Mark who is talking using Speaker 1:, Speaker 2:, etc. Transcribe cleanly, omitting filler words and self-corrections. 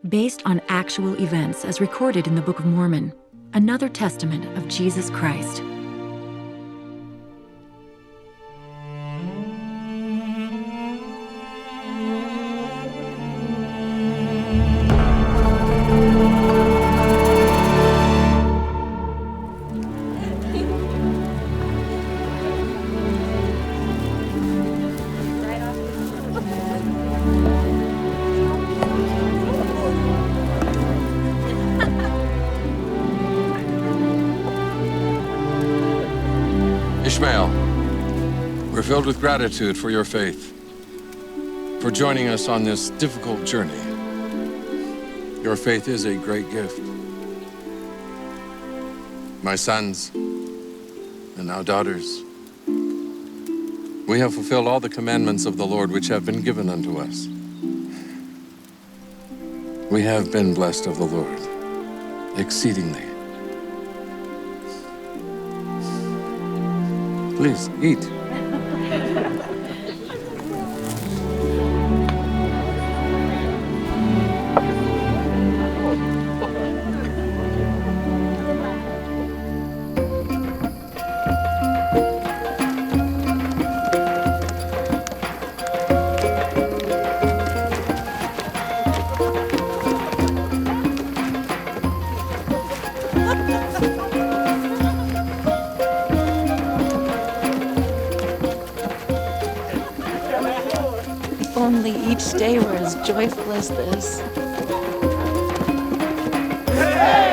Speaker 1: based on actual events as recorded in the Book of Mormon, another testament of Jesus Christ.
Speaker 2: Ishmael, we're filled with gratitude for your faith, for joining us on this difficult journey. Your faith is a great gift. My sons, and now daughters, we have fulfilled all the commandments of the Lord which have been given unto us. We have been blessed of the Lord exceedingly. Please, eat.
Speaker 3: If only each day were as joyful as this.
Speaker 4: Hey!